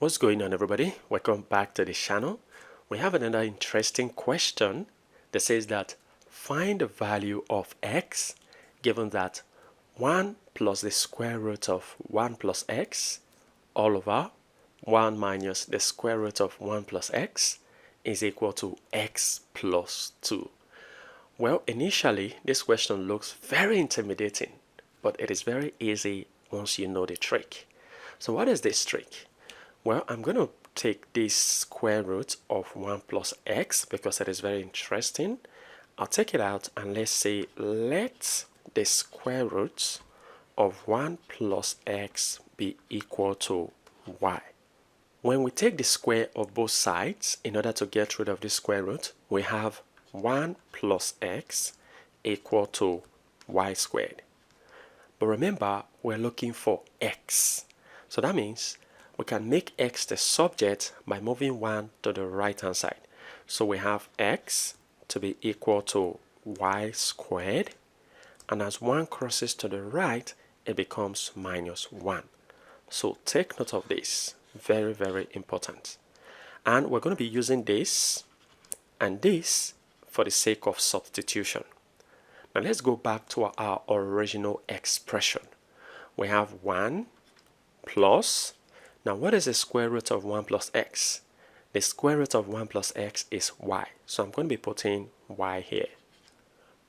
What's going on, everybody? Welcome back to the channel. We have another interesting question that says that find the value of x given that 1 plus the square root of 1 plus x all over 1 minus the square root of 1 plus x is equal to x plus 2. Well, initially this question looks very intimidating, but it is very easy once you know the trick. So what is this trick? Well, I'm going to take this square root of 1 plus x because it is very interesting. I'll take it out and let's say let the square root of 1 plus x be equal to y. When we take the square of both sides in order to get rid of the square root, we have 1 plus x equal to y squared. But remember, we're looking for x. So that means we can make x the subject by moving 1 to the right hand side. So we have x to be equal to y squared, and as 1 crosses to the right, it becomes minus 1. So take note of this, very, very important. And we're going to be using this and this for the sake of substitution. Now let's go back to our original expression. We have 1 plus, now what is the square root of 1 plus x? The square root of 1 plus x is y. So I'm going to be putting y here.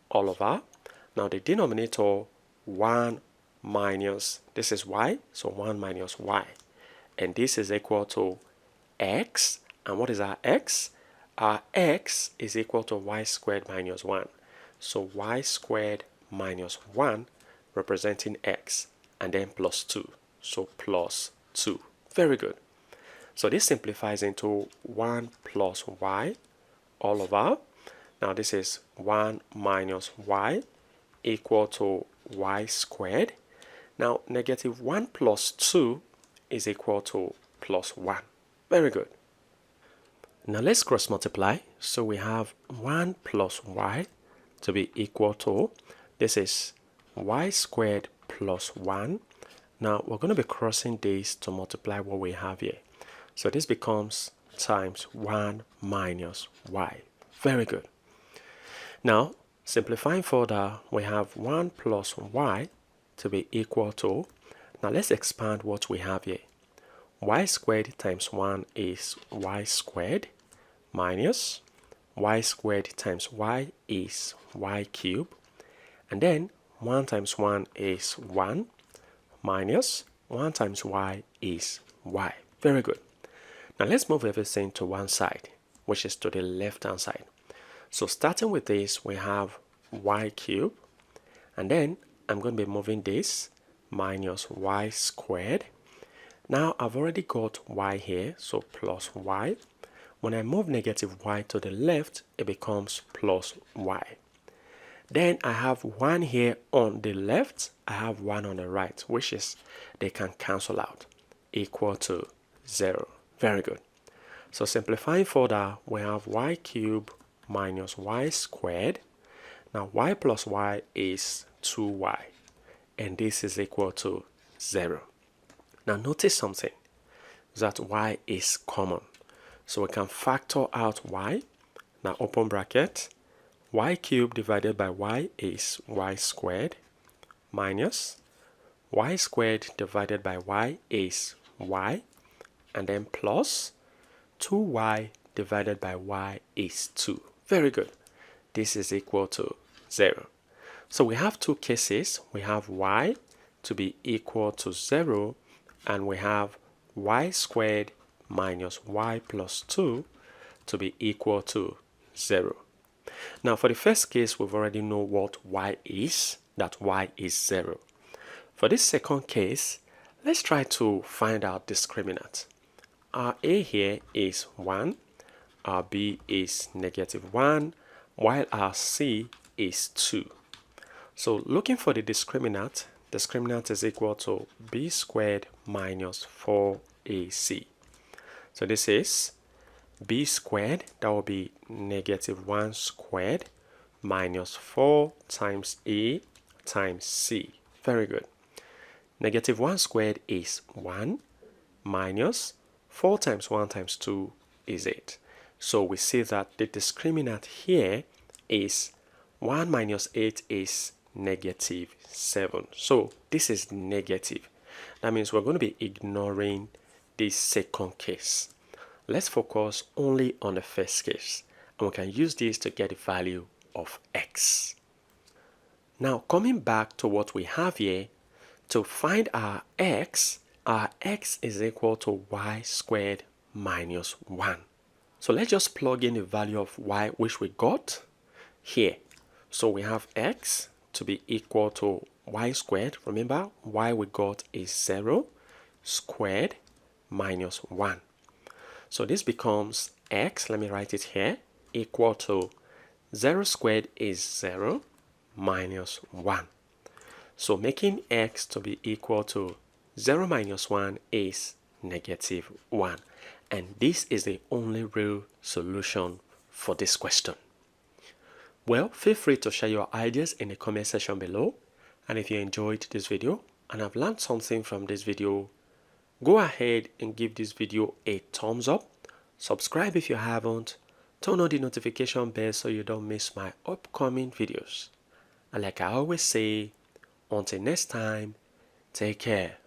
All over. Now the denominator 1 minus, this is y, so 1 minus y. And this is equal to x. And what is our x? Our x is equal to y squared minus 1. So y squared minus 1 representing x, and then plus 2. So plus 2. Very good. So this simplifies into 1 plus y all over. Now this is 1 minus y equal to y squared. Now negative 1 plus 2 is equal to plus 1. Very good. Now let's cross multiply. So we have 1 plus y to be equal to, this is y squared plus 1. Now we're going to be crossing this to multiply what we have here. So this becomes times 1 minus y. Very good. Now simplifying further, we have 1 plus y to be equal to, now let's expand what we have here. Y squared times 1 is y squared minus y squared times y is y cubed, and then 1 times 1 is 1 minus 1 times y is y. Very good. Now let's move everything to one side, which is to the left hand side. So starting with this, we have y cubed, and then I'm going to be moving this minus y squared. Now I've already got y here, so plus y. When I move negative y to the left, it becomes plus y. Then I have 1 here on the left, I have 1 on the right, which is they can cancel out, equal to 0. Very good. So simplifying further, we have y cubed minus y squared. Now y plus y is 2y, and this is equal to 0. Now notice something, that y is common. So we can factor out y. Now open bracket, y cubed divided by y is y squared minus y squared divided by y is y, and then plus 2y divided by y is 2. Very good. This is equal to 0. So we have two cases. We have y to be equal to 0, and we have y squared minus y plus 2 to be equal to 0. Now for the first case, we've already know what y is, that y is 0. For this second case, let's try to find out discriminant. Our a here is 1, our b is negative 1, while our c is 2. So looking for the discriminant is equal to b squared minus 4ac. So this is b squared, that will be negative 1 squared minus 4 times a times c. Very good. Negative 1 squared is 1 minus 4 times 1 times 2 is 8. So we see that the discriminant here is 1 minus 8 is negative 7. So this is negative. That means we're going to be ignoring this second case. Let's focus only on the first case, and we can use this to get the value of x. Now coming back to what we have here, to find our x is equal to y squared minus 1. So let's just plug in the value of y which we got here. So we have x to be equal to y squared. Remember, y we got is 0 squared minus 1. So this becomes x, let me write it here, equal to 0 squared is 0 minus 1. So making x to be equal to 0 minus 1 is negative 1. And this is the only real solution for this question. Well, feel free to share your ideas in the comment section below. And if you enjoyed this video and have learned something from this video, go ahead and give this video a thumbs up. Subscribe if you haven't. Turn on the notification bell so you don't miss my upcoming videos. And like I always say, until next time, take care.